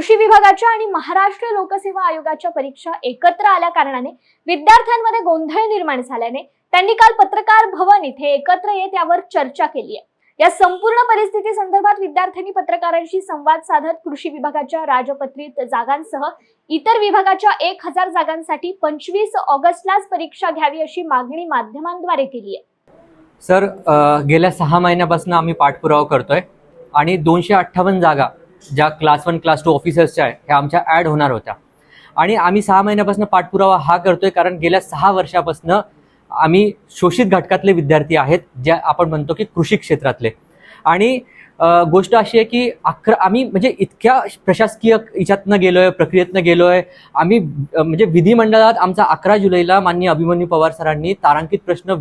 कृषी विभागाच्या आणि महाराष्ट्र लोकसेवा आयोगाच्या परीक्षा एकत्र आल्या कारणाने विद्यार्थ्यांमध्ये गोंधळ निर्माण झाल्याने त्यांनी काल पत्रकार भवन इथे एकत्र येत यावर चर्चा केली आहे। या संपूर्ण परिस्थिती संदर्भात विद्यार्थ्यांनी पत्रकारांशी संवाद साधत कृषी विभागाच्या राजपत्रित जागांसह इतर विभागाच्या 1000 जागांसाठी 25 ऑगस्टलाच परीक्षा घ्यावी अशी मागणी माध्यमांद्वारे केली आहे। सर, गेल्या 6 महिन्यापासून आम्ही पाठपुरावा करतोय आणि 258 जागा ज्या क्लास 1 क्लास 2 ऑफिसर्सच्या आहे ह्या आमच्या ॲड होणार होत्या आणि आम्ही 6 महिन्यापासून पाठपुरावा हा करतोय कारण गेल्या 6 वर्षापासून आम्ही शोषित घटकातले विद्यार्थी आहेत, जे आपण म्हणतो की कृषी क्षेत्रातले। आणि गोष्ट अशी आहे की आम्ही म्हणजे इतक्या प्रशासकीय याच्यातनं गेलोय, प्रक्रियेतनं गेलोय आम्ही, म्हणजे विधिमंडळात आमचा 11 जुलैला माननीय अभिमन्यू पवार सरांनी तारांकित प्रश्न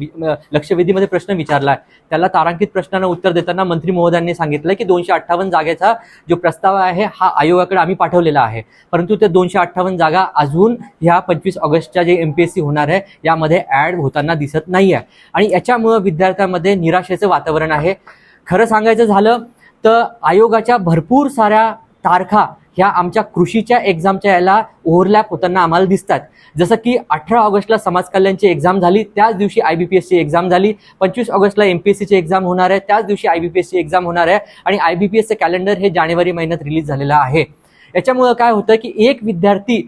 लक्षवेधीमध्ये प्रश्न विचारला आहे। त्याला तारांकित प्रश्नांना उत्तर देताना मंत्री महोदयांनी सांगितलं की 258 जागेचा जो प्रस्ताव आहे हा आयोगाकडे आम्ही पाठवलेला आहे, परंतु त्या 258 जागा अजून ह्या 25 ऑगस्टच्या जे MPSC होणार आहे यामध्ये ॲड होताना दिसत नाही आहे आणि याच्यामुळे विद्यार्थ्यांमध्ये निराशेचं वातावरण आहे। खरं सांगायचं झालं तर आयोगाच्या भरपूर साऱ्या तारखा ह्या आमच्या कृषीच्या एक्झामच्या याला ओव्हरलॅप होताना आम्हाला दिसतात। जसं की 18 ऑगस्टला समाज कल्याणची एक्झाम झाली, त्याच दिवशी IBPS ची एक्झाम झाली। 25 ऑगस्टला MPSC ची एक्झाम होणार आहे, त्याच दिवशी IBPS ची एक्झाम होणार आहे आणि IBPS चं कॅलेंडर हे जानेवारी महिन्यात रिलीज झालेलं आहे। याच्यामुळे काय होतं की एक विद्यार्थी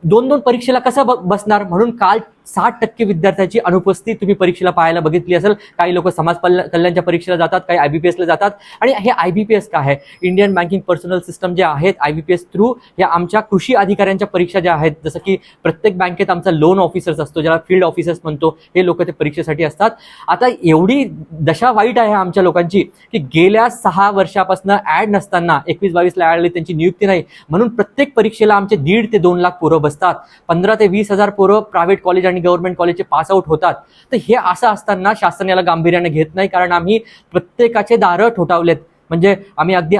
2 परीक्षेला कसा बसणार, म्हणून काल 60% विद्यार्थ्यांची अनुपस्थिती तुम्ही परीक्षेला पाहायला बघितली असेल। काही लोक समाज कल्याणच्या परीक्षेला जातात, काही IBPS ला जातात आणि हे IBPS काय आहे, इंडियन बँकिंग पर्सनल सिस्टम जे आहेत IBPS थ्रू या आमच्या कृषी अधिकाऱ्यांच्या परीक्षा ज्या आहेत, जसं की प्रत्येक बँकेत आमचा लोन ऑफिसर्स असतो ज्याला फील्ड ऑफिसर्स म्हणतो, हे लोक ते परीक्षेसाठी असतात। आता एवढी दशा वाईट आहे आमच्या लोकांची की गेल्या 6 वर्षापासून ॲड नसताना 21-22 ला ॲड त्यांची नियुक्ती नाही, म्हणून प्रत्येक परीक्षेला आमचे 1.5 ते 2 लाख पोरं बसतात। 15 ते 20 हजार पोरं प्रायव्हेट कॉलेज आणि गव्हर्नमेंट कॉलेजचे पास आउट होतात। तर हे असं असताना शासन याला गांभीर्याने घेत नाही, कारण आम्ही प्रत्येकाचे दारं ठोठावलेत। म्हणजे आम्ही अगदी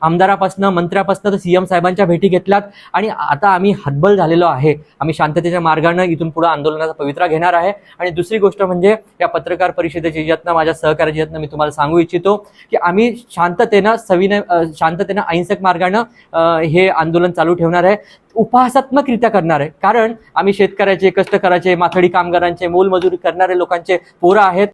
आमदारापासून मंत्र्यापासून तर CM साहेबांच्या भेटी घेतल्यात आणि आता आम्ही हतबल झालेलो आहे। आम्ही शांततेच्या मार्गाने इथून पुढे आंदोलनाचा पवित्रा घेणार आहे। आणि दुसरी गोष्ट म्हणजे या पत्रकार परिषदेच्या यातनं, माझ्या सहकार्याच्या यातनं मी तुम्हाला सांगू इच्छितो की आम्ही शांततेनं अहिंसक मार्गाने हे आंदोलन चालू ठेवणार आहे, उपहासात्मकरित्या करणार आहे, कारण आम्ही शेतकऱ्याचे, कष्टकऱ्याचे, माथाडी कामगारांचे, मोलमजुरी करणारे लोकांचे पोरं आहेत।